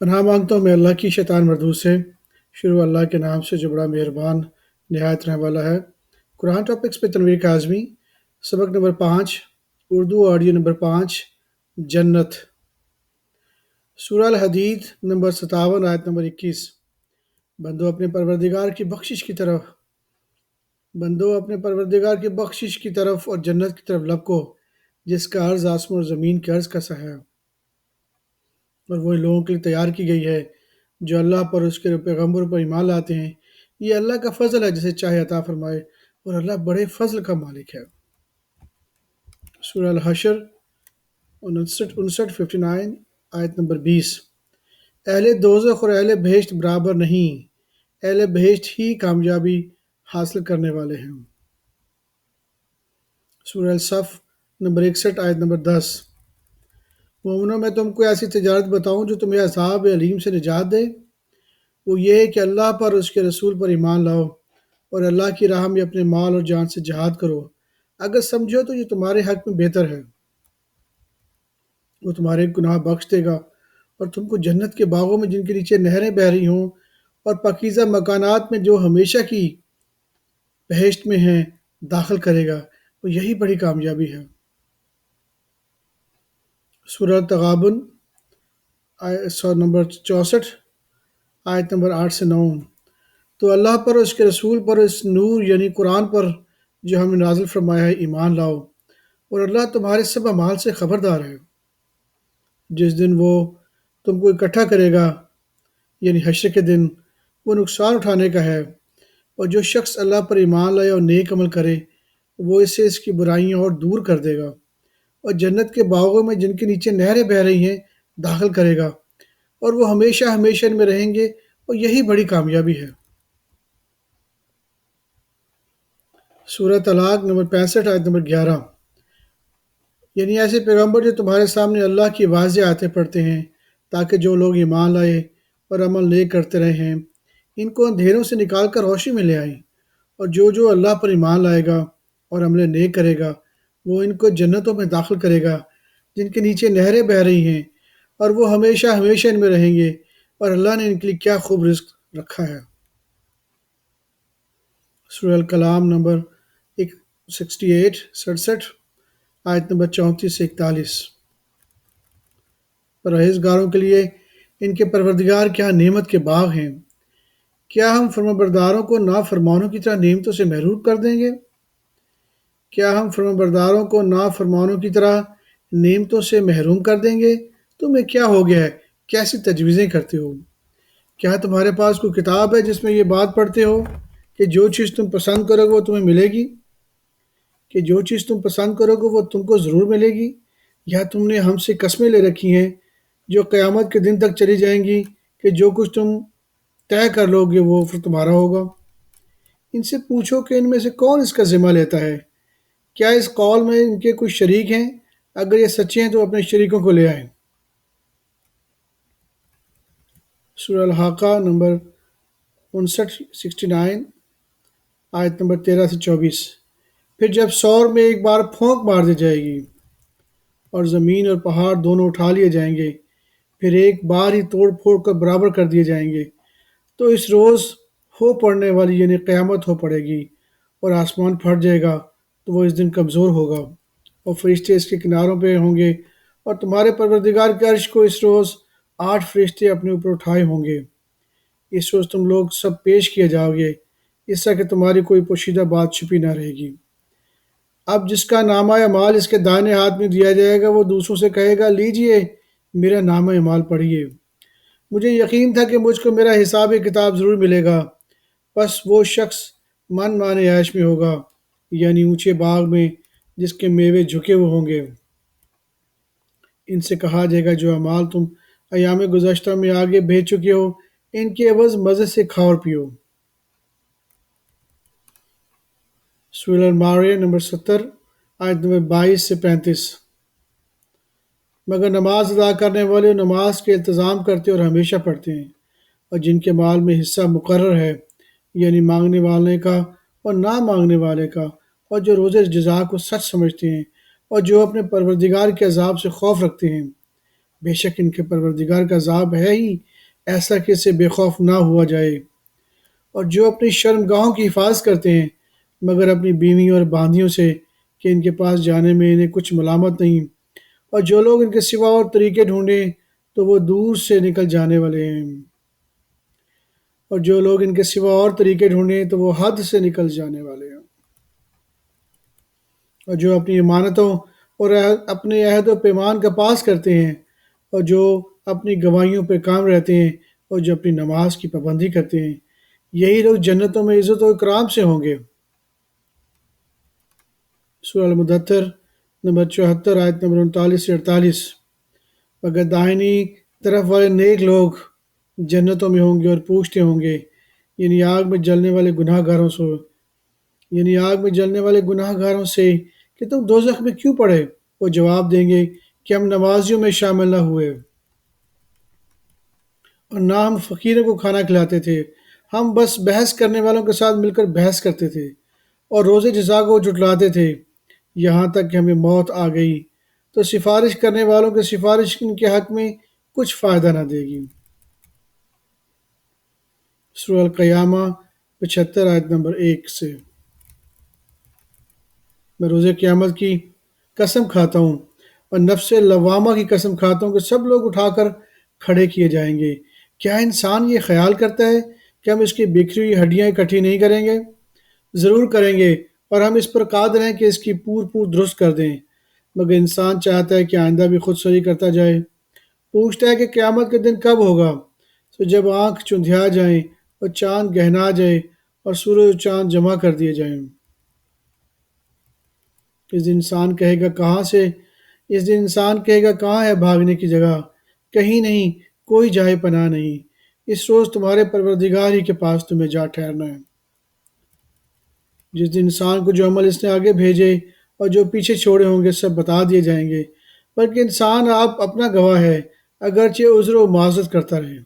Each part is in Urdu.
پناہ مانگتا ہوں میں اللہ کی شیطان مردود سے۔ شروع اللہ کے نام سے جو بڑا مہربان نہایت رحم والا ہے۔ قرآن ٹاپکس پہ تنویر کاظمی، سبق نمبر 5، اردو آڈیو نمبر 5، جنت۔ سورہ الحدید نمبر 57 آیت نمبر 21۔ بندو اپنے پروردگار کی بخشش کی طرف اور جنت کی طرف لپکو جس کا عرض آسمان اور زمین کے عرض کا سا ہے، اور وہ ان لوگوں کے لیے تیار کی گئی ہے جو اللہ پر اور اس کے پیغمبر پر ایمان لاتے ہیں۔ یہ اللہ کا فضل ہے جسے چاہے عطا فرمائے، اور اللہ بڑے فضل کا مالک ہے۔ سورہ الحشر 59 آیت نمبر 20۔ اہل دوزخ اور اہل بہشت برابر نہیں، اہل بہشت ہی کامیابی حاصل کرنے والے ہیں۔ سورہ الصف نمبر 61 آیت نمبر 10۔ مومنوں میں تم کو ایسی تجارت بتاؤں جو تمہیں عذاب علیم سے نجات دے؟ وہ یہ ہے کہ اللہ پر اور اس کے رسول پر ایمان لاؤ، اور اللہ کی راہ میں اپنے مال اور جان سے جہاد کرو۔ اگر سمجھو تو یہ تمہارے حق میں بہتر ہے، وہ تمہارے گناہ بخش دے گا اور تم کو جنت کے باغوں میں جن کے نیچے نہریں بہہ رہی ہوں اور پاکیزہ مکانات میں جو ہمیشہ کی بہشت میں ہیں داخل کرے گا۔ وہ یہی بڑی کامیابی ہے۔ سورہ تغابن نمبر 64 آیت نمبر 8 سے 9۔ تو اللہ پر اور اس کے رسول پر، اس نور یعنی قرآن پر جو ہم نے نازل فرمایا ہے ایمان لاؤ، اور اللہ تمہارے سب اعمال سے خبردار ہے۔ جس دن وہ تم کو اکٹھا کرے گا یعنی حشر کے دن، وہ نقصان اٹھانے کا ہے، اور جو شخص اللہ پر ایمان لائے اور نیک عمل کرے وہ اسے اس کی برائیاں اور دور کر دے گا، اور جنت کے باغوں میں جن کے نیچے نہریں بہہ رہی ہیں داخل کرے گا، اور وہ ہمیشہ ہمیشہ ان میں رہیں گے، اور یہی بڑی کامیابی ہے۔ سورہ طلاق نمبر 65 آیت نمبر 11۔ یعنی ایسے پیغمبر جو تمہارے سامنے اللہ کی واضح آیتیں پڑھتے ہیں تاکہ جو لوگ ایمان لائے اور عمل نیک کرتے رہے ہیں ان کو اندھیروں سے نکال کر روشنی میں لے آئیں، اور جو اللہ پر ایمان لائے گا اور عمل نیک کرے گا وہ ان کو جنتوں میں داخل کرے گا جن کے نیچے نہریں بہہ رہی ہیں، اور وہ ہمیشہ ہمیشہ ان میں رہیں گے، اور اللہ نے ان کے لیے کیا خوب رزق رکھا ہے۔ سورہ الکلام نمبر 67 آیت نمبر 34 سے 41۔ پرہیزگاروں کے لیے ان کے پروردگار کے ہاں نعمت کے باغ ہیں۔ کیا ہم فرمانبرداروں کو نافرمانوں کی طرح نعمتوں سے محروم کر دیں گے؟ تمہیں کیا ہو گیا ہے؟ کیسی تجویزیں کرتے ہو؟ کیا تمہارے پاس کوئی کتاب ہے جس میں یہ بات پڑھتے ہو کہ جو چیز تم پسند کرو گے وہ تمہیں ملے گی، کہ جو چیز تم پسند کرو گے وہ تم کو ضرور ملے گی؟ یا تم نے ہم سے قسمیں لے رکھی ہیں جو قیامت کے دن تک چلی جائیں گی کہ جو کچھ تم طے کر لو گے وہ پھر تمہارا ہوگا؟ ان سے پوچھو کہ ان میں سے کون اس کا ذمہ لیتا ہے؟ کیا اس قول میں ان کے کچھ شریک ہیں؟ اگر یہ سچے ہیں تو اپنے شریکوں کو لے آئیں۔ سورہ الحاقہ نمبر 69 آیت نمبر 13 سے 24۔ پھر جب سور میں ایک بار پھونک مار دی جائے گی اور زمین اور پہاڑ دونوں اٹھا لیے جائیں گے، پھر ایک بار ہی توڑ پھوڑ کر برابر کر دیے جائیں گے، تو اس روز ہو پڑنے والی یعنی قیامت ہو پڑے گی، اور آسمان پھٹ جائے گا تو وہ اس دن کمزور ہوگا، اور فرشتے اس کے کناروں پہ ہوں گے، اور تمہارے پروردگار کے عرش کو اس روز 8 فرشتے اپنے اوپر اٹھائے ہوں گے۔ اس روز تم لوگ سب پیش کیے جاؤ گے، اس طرح کہ تمہاری کوئی پوشیدہ بات چھپی نہ رہے گی۔ اب جس کا نامہ اعمال اس کے دائیں ہاتھ میں دیا جائے گا وہ دوسروں سے کہے گا، لیجئے میرا نامہ اعمال پڑھیے، مجھے یقین تھا کہ مجھ کو میرا حساب کتاب ضرور ملے گا۔ پس وہ شخص من مانے عیش میں ہوگا، یعنی اونچے باغ میں جس کے میوے جھکے ہوئے ہوں گے۔ ان سے کہا جائے گا جو اعمال تم ایام گزشتہ میں آگے بھیج چکے ہو ان کے عوض مزے سے کھاؤ اور پیو۔ سورہ المائدہ نمبر 70 آیت نمبر 22 سے 35۔ مگر نماز ادا کرنے والے نماز کے التزام کرتے اور ہمیشہ پڑھتے ہیں، اور جن کے مال میں حصہ مقرر ہے یعنی مانگنے والے کا اور نہ مانگنے والے کا، اور جو روزے جزا کو سچ سمجھتے ہیں، اور جو اپنے پروردگار کے عذاب سے خوف رکھتے ہیں، بے شک ان کے پروردگار کا عذاب ہے ہی ایسا کہ اسے بے خوف نہ ہوا جائے۔ اور جو اپنی شرم گاہوں کی حفاظت کرتے ہیں مگر اپنی بیویوں اور باندیوں سے کہ ان کے پاس جانے میں انہیں کچھ ملامت نہیں، اور جو لوگ ان کے سوا اور طریقے ڈھونڈیں تو وہ دور سے نکل جانے والے ہیں، اور جو لوگ ان کے سوا اور طریقے ڈھونڈیں تو وہ حد سے نکل جانے والے ہیں، اور جو اپنی امانتوں اور اپنے عہد و پیمان کا پاس کرتے ہیں، اور جو اپنی گواہیوں پہ کام رہتے ہیں، اور جو اپنی نماز کی پابندی کرتے ہیں، یہی لوگ جنتوں میں عزت و اکرام سے ہوں گے۔ سورہ المدثر نمبر 74 آیت نمبر 39 سے 48۔ مگر دائنی طرف والے نیک لوگ جنتوں میں ہوں گے اور پوچھتے ہوں گے، یعنی آگ میں جلنے والے گناہ گاروں سے، کہ تم دوزخ میں کیوں پڑے؟ وہ جواب دیں گے کہ ہم نمازیوں میں شامل نہ ہوئے اور نہ ہم فقیروں کو کھانا کھلاتے تھے، ہم بس بحث کرنے والوں کے ساتھ مل کر بحث کرتے تھے اور روزے جزا کو جھٹلاتے تھے، یہاں تک کہ ہمیں موت آ گئی تو سفارش کرنے والوں کی سفارش ان کے حق میں کچھ فائدہ نہ دے گی۔ سورہ القیامہ 75 آیت نمبر 1 سے۔ میں روز قیامت کی قسم کھاتا ہوں اور نفس لوامہ کی قسم کھاتا ہوں کہ سب لوگ اٹھا کر کھڑے کیے جائیں گے۔ کیا انسان یہ خیال کرتا ہے کہ ہم اس کی بکھری ہوئی ہڈیاں اکٹھی نہیں کریں گے؟ ضرور کریں گے، اور ہم اس پر قادر ہیں کہ اس کی پور درست کر دیں، مگر انسان چاہتا ہے کہ آئندہ بھی خود سوری کرتا جائے۔ پوچھتا ہے کہ قیامت کے دن کب ہوگا؟ تو جب آنکھ چندھیا جائیں اور چاند گہنا جائے اور سورج و چاند جمع کر دیے جائیں۔ اس دن انسان کہے گا کہاں ہے بھاگنے کی جگہ؟ کہیں نہیں، کوئی جائے پناہ نہیں۔ اس روز تمہارے پروردگار ہی کے پاس تمہیں جا ٹھہرنا ہے، جس دن انسان کو جو عمل اس نے آگے بھیجے اور جو پیچھے چھوڑے ہوں گے سب بتا دیے جائیں گے، بلکہ انسان آپ اپنا گواہ ہے اگرچہ عذر و معذرت کرتا رہے۔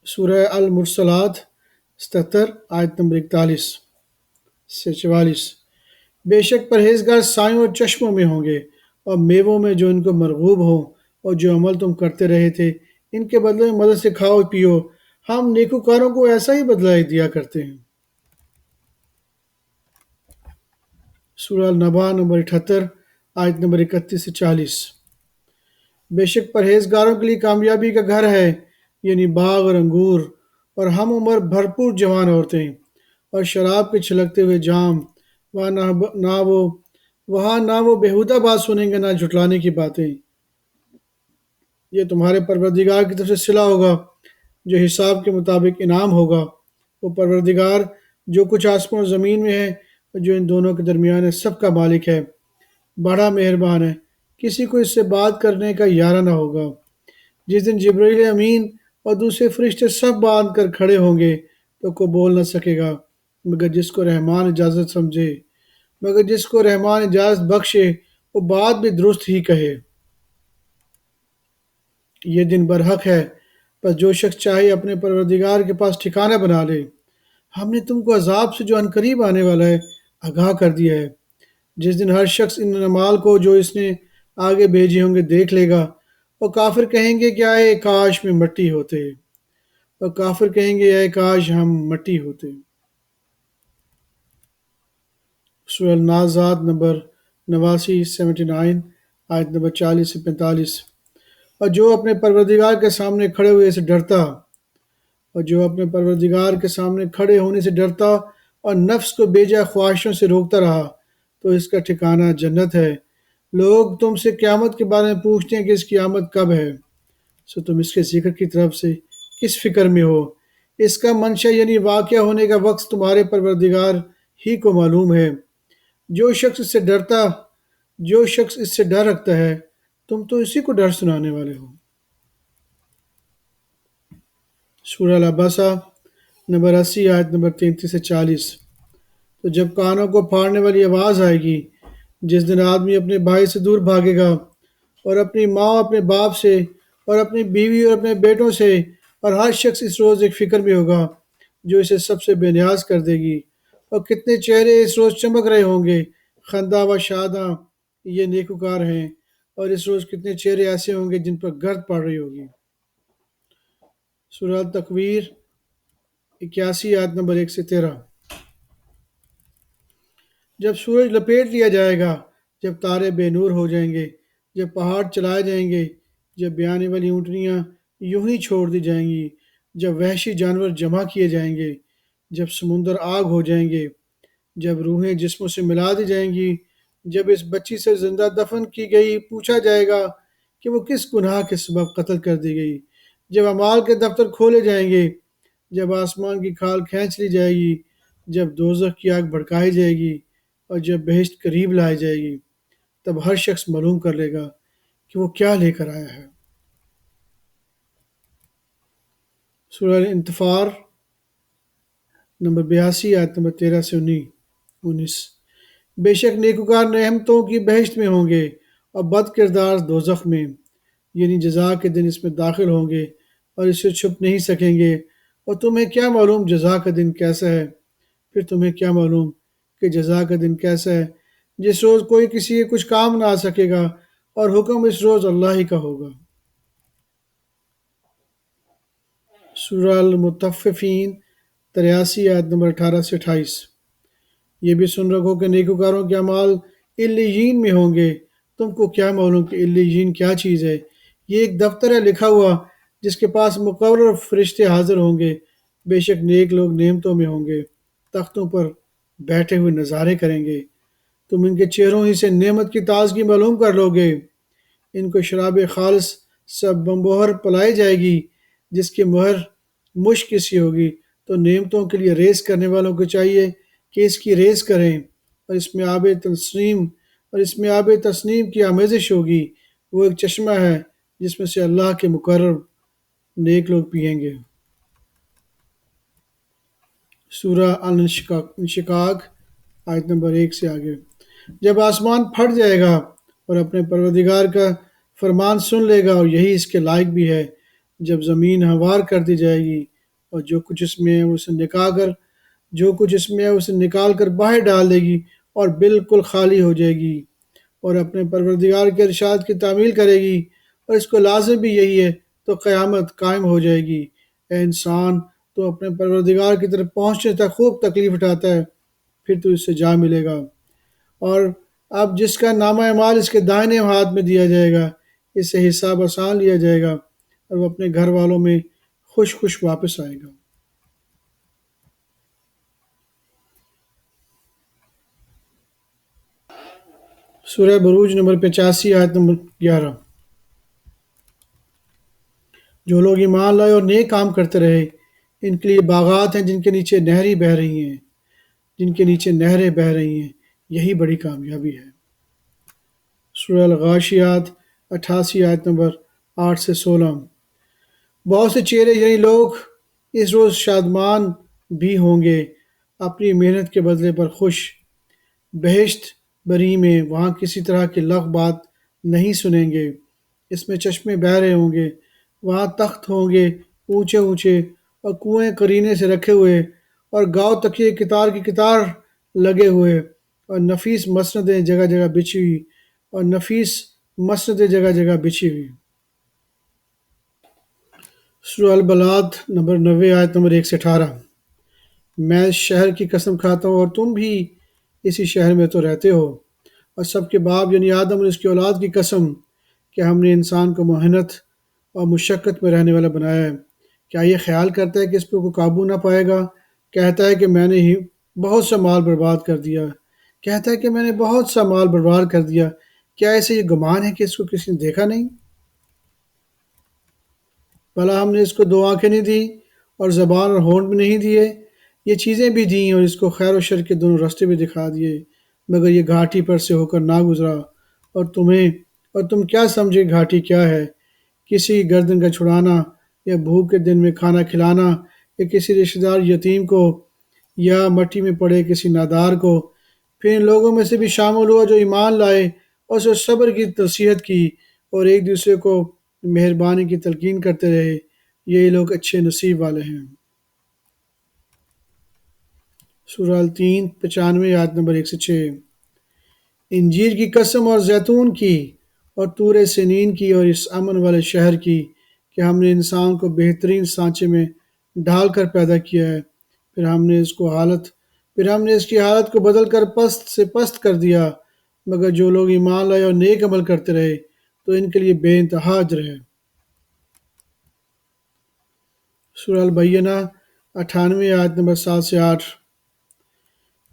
سورہ المرسلات 77 آیت نمبر 41 سے 44۔ بے شک پرہیزگار سایوں اور چشموں میں ہوں گے اور میووں میں جو ان کو مرغوب ہوں، اور جو عمل تم کرتے رہے تھے ان کے بدلے میں مدد سے کھاؤ پیو، ہم نیکوکاروں کو ایسا ہی بدلہ دیا کرتے ہیں۔ سورہ النبا نمبر 78 آیت نمبر 31 سے 40۔ بے شک پرہیزگاروں کے لیے کامیابی کا گھر ہے، یعنی باغ اور انگور اور ہم عمر بھرپور جوان عورتیں اور شراب کے چھلکتے ہوئے جام، وہاں نہ وہ بیہودہ بات سنیں گے نہ جھٹلانے کی باتیں۔ یہ تمہارے پروردگار کی طرف سے صلہ ہوگا جو حساب کے مطابق انعام ہوگا۔ وہ پروردگار جو کچھ آسمان اور زمین میں ہے اور جو ان دونوں کے درمیان ہے سب کا مالک ہے، بڑا مہربان ہے، کسی کو اس سے بات کرنے کا یارہ نہ ہوگا۔ جس دن جبرائیل امین اور دوسرے فرشتے سب باندھ کر کھڑے ہوں گے تو کوئی بول نہ سکے گا مگر جس کو رحمان اجازت بخشے وہ بات بھی درست ہی کہے۔ یہ دن برحق ہے، پس جو شخص چاہے اپنے پروردگار کے پاس ٹھکانہ بنا لے۔ ہم نے تم کو عذاب سے جو عنقریب آنے والا ہے آگاہ کر دیا ہے، جس دن ہر شخص ان اعمال کو جو اس نے آگے بھیجے ہوں گے دیکھ لے گا، اور کافر کہیں گے کہ اے کاش میں مٹی ہوتے، اور کافر کہیں گے اے کاش ہم مٹی ہوتے۔ سورہ النازعات نمبر 79 آیت نمبر 40 سے 45۔ اور جو اپنے پروردگار کے سامنے کھڑے ہونے سے ڈرتا اور نفس کو بیجا خواہشوں سے روکتا رہا تو اس کا ٹھکانہ جنت ہے۔ لوگ تم سے قیامت کے بارے میں پوچھتے ہیں کہ اس کی آمد کب ہے، سو تم اس کے ذکر کی طرف سے کس فکر میں ہو؟ اس کا منشا یعنی واقعہ ہونے کا وقت تمہارے پروردگار ہی کو معلوم ہے۔ جو شخص اس سے ڈر رکھتا ہے تم تو اسی کو ڈر سنانے والے ہو۔ سورہ العبسہ نمبر 80 آیت نمبر 33 سے 40۔ تو جب کانوں کو پھاڑنے والی آواز آئے گی، جس دن آدمی اپنے بھائی سے دور بھاگے گا، اور اپنی ماں اپنے باپ سے، اور اپنی بیوی اور اپنے بیٹوں سے، اور ہر شخص اس روز ایک فکر میں ہوگا جو اسے سب سے بے نیاز کر دے گی، اور کتنے چہرے اس روز چمک رہے ہوں گے، خندہ و شاداں، یہ نیکوکار ہیں، اور اس روز کتنے چہرے ایسے ہوں گے جن پر گرد پڑ رہی ہوگی۔ سورہ تکویر 81 آیت نمبر 1 سے 13۔ جب سورج لپیٹ لیا جائے گا، جب تارے بے نور ہو جائیں گے، جب پہاڑ چلائے جائیں گے، جب بیانے والی اونٹنیاں یوں ہی چھوڑ دی جائیں گی، جب وحشی جانور جمع کیے جائیں گے، جب سمندر آگ ہو جائیں گے، جب روحیں جسموں سے ملا دی جائیں گی، جب اس بچی سے زندہ دفن کی گئی پوچھا جائے گا کہ وہ کس گناہ کے سبب قتل کر دی گئی، جب اعمال کے دفتر کھولے جائیں گے، جب آسمان کی کھال کھینچ لی جائے گی، جب دوزخ کی آگ بھڑکائی جائے گی، اور جب بہشت قریب لائی جائے گی، تب ہر شخص معلوم کر لے گا کہ وہ کیا لے کر آیا ہے۔ سورہ الانفطار نمبر 82 آیت نمبر 13 سے 19۔ بے شک نیکوکار نعمتوں کی بہشت میں ہوں گے، اور بد کردار دوزخ میں، یعنی جزا کے دن اس میں داخل ہوں گے اور اس سے چھپ نہیں سکیں گے۔ اور تمہیں کیا معلوم جزا کا دن کیسا ہے؟ پھر تمہیں کیا معلوم کہ جزا کا دن کیسا ہے، جس روز کوئی کسی کے کچھ کام نہ آ سکے گا، اور حکم اس روز اللہ ہی کا ہوگا۔ سورہ المطففین 83 آیت نمبر 18 سے 28۔ یہ بھی سن رکھو کہ نیکوکاروں کے اعمال علیین میں ہوں گے۔ تم کو کیا معلوم کہ علیین کیا چیز ہے؟ یہ ایک دفتر ہے لکھا ہوا، جس کے پاس مقرر فرشتے حاضر ہوں گے۔ بے شک نیک لوگ نعمتوں میں ہوں گے، تختوں پر بیٹھے ہوئے نظارے کریں گے۔ تم ان کے چہروں ہی سے نعمت کی تازگی معلوم کر لو گے۔ ان کو شراب خالص سب بمبہر پلائی جائے گی، جس کی مہر مشک سی ہوگی۔ تو نعمتوں کے لیے ریس کرنے والوں کو چاہیے کہ اس کی ریس کریں، اور اس میں آب تسنیم کی آمیزش ہوگی۔ وہ ایک چشمہ ہے جس میں سے اللہ کے مقرر نیک لوگ پئیں گے۔ سورہ انشقاق آیت نمبر 1 سے آگے۔ جب آسمان پھٹ جائے گا اور اپنے پروردگار کا فرمان سن لے گا، اور یہی اس کے لائق بھی ہے، جب زمین ہموار کر دی جائے گی، اور جو کچھ اس میں ہے اسے نکال کر باہر ڈال دے گی، اور بالکل خالی ہو جائے گی، اور اپنے پروردگار کے ارشاد کی تعمیل کرے گی، اور اس کو لازم بھی یہی ہے، تو قیامت قائم ہو جائے گی۔ اے انسان، تو اپنے پروردگار کی طرف پہنچنے تک خوب تکلیف اٹھاتا ہے، پھر تو اس سے جا ملے گا۔ اور اب جس کا نامہ اعمال اس کے دائنے ہاتھ میں دیا جائے گا، اس سے حساب آسان لیا جائے گا، اور وہ اپنے گھر والوں میں خوش خوش واپس آئے گا۔ سورہ بروج نمبر 85 آیت نمبر 11۔ جو لوگ ایمان لائے اور نیک کام کرتے رہے، ان کے لیے باغات ہیں جن کے نیچے نہریں بہہ رہی ہیں، یہی بڑی کامیابی ہے۔ سورہ الغاشیات 88 آیت نمبر 8 سے 16۔ بہت سے چہرے یعنی لوگ اس روز شادمان بھی ہوں گے، اپنی محنت کے بدلے پر خوش، بہشت بری میں، وہاں کسی طرح کی لغو بات نہیں سنیں گے۔ اس میں چشمے بہہ رہے ہوں گے، وہاں تخت ہوں گے اونچے اونچے، اور کنویں قرینے سے رکھے ہوئے، اور گاؤ تکیے کتار کی کتار لگے ہوئے، اور نفیس مسندیں جگہ جگہ بچھی ہوئی۔ سورہ البلاد نمبر 90 آیت نمبر 1 سے 18۔ میں اس شہر کی قسم کھاتا ہوں، اور تم بھی اسی شہر میں تو رہتے ہو، اور سب کے باپ یعنی آدم اور اس کی اولاد کی قسم کہ ہم نے انسان کو محنت اور مشقت میں رہنے والا بنایا ہے۔ کیا یہ خیال کرتا ہے کہ اس پر کوئی قابو نہ پائے گا؟ کہتا ہے کہ میں نے ہی بہت سا مال برباد کر دیا، کیا ایسے یہ گمان ہے کہ اس کو کسی نے دیکھا نہیں؟ بھلا ہم نے اس کو 2 آنکھیں نہیں دی، اور زبان اور ہونٹ بھی نہیں دیے؟ یہ چیزیں بھی دیں، اور اس کو خیر و شر کے دونوں راستے بھی دکھا دیے، مگر یہ گھاٹی پر سے ہو کر نہ گزرا۔ اور تم کیا سمجھے گھاٹی کیا ہے؟ کسی گردن کا چھڑانا، یا بھوک کے دن میں کھانا کھلانا، یا کسی رشتہ دار یتیم کو، یا مٹی میں پڑے کسی نادار کو۔ پھر ان لوگوں میں سے بھی شامل ہوا جو ایمان لائے، اور اسے صبر کی نصیحت کی، اور ایک دوسرے کو مہربانی کی تلقین کرتے رہے، یہی لوگ اچھے نصیب والے ہیں۔ سورہ التین 95 آیت نمبر 1 سے 6۔ انجیر کی قسم اور زیتون کی اور طور سنین کی اور اس امن والے شہر کی کہ ہم نے انسان کو بہترین سانچے میں ڈھال کر پیدا کیا ہے، پھر ہم نے اس کو حالت پھر ہم نے اس کی حالت کو بدل کر پست سے پست کر دیا، مگر جو لوگ ایمان لائے اور نیک عمل کرتے رہے تو ان کے لیے بے انتہا اجر ہے۔ سورہ البینہ 98 آیت نمبر 7 سے 8۔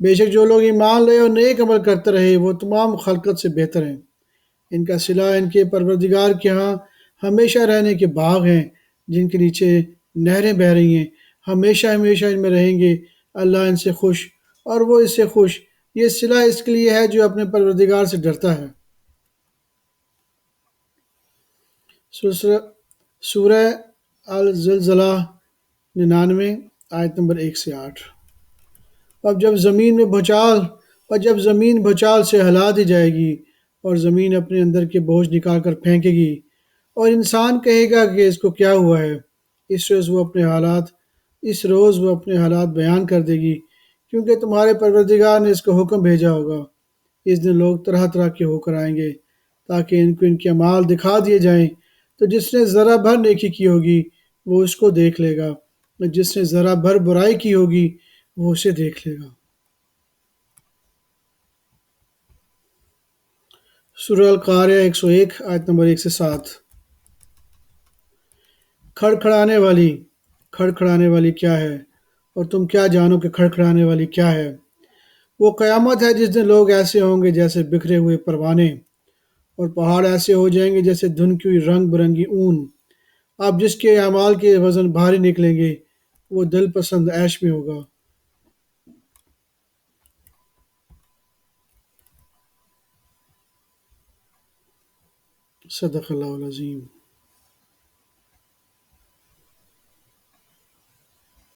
بے شک جو لوگ ایمان لائے اور نیک عمل کرتے رہے وہ تمام خلقت سے بہتر ہیں، ان کا صلہ ان کے پروردگار کے ہاں ہمیشہ رہنے کے باغ ہیں جن کے نیچے نہریں بہہ رہی ہیں، ہمیشہ ہمیشہ ان میں رہیں گے، اللہ ان سے خوش اور وہ اس سے خوش، یہ صلہ اس کے لیے ہے جو اپنے پروردگار سے ڈرتا ہے۔ سورہ سورہ الزلزلہ 99 آیت نمبر 1 سے 8۔ اور جب زمین بھوچال سے ہلا دی جائے گی اور زمین اپنے اندر کے بوجھ نکال کر پھینکے گی اور انسان کہے گا کہ اس کو کیا ہوا ہے، اس روز وہ اپنے حالات بیان کر دے گی، کیونکہ تمہارے پروردگار نے اس کو حکم بھیجا ہوگا۔ اس دن لوگ طرح طرح کے ہو کر آئیں گے تاکہ ان کو ان کے اعمال دکھا دیے جائیں، تو جس نے ذرا بھر نیکی کی ہوگی وہ اس کو دیکھ لے گا، اور جس نے ذرا بھر برائی کی ہوگی وہ اسے دیکھ لے گا۔ سورہ القاریہ 101 آیت نمبر 1 سے 7۔ کھڑکھڑانے والی کیا ہے، اور تم کیا جانو کہ کھڑکھڑانے والی کیا ہے؟ وہ قیامت ہے جس دن لوگ ایسے ہوں گے جیسے بکھرے ہوئے پروانے، اور پہاڑ ایسے ہو جائیں گے جیسے دھنکی ہوئی رنگ برنگی اون۔ اب جس کے اعمال کے وزن بھاری نکلیں گے وہ دل پسند عیش میں ہوگا۔ صدق اللہ العظیم۔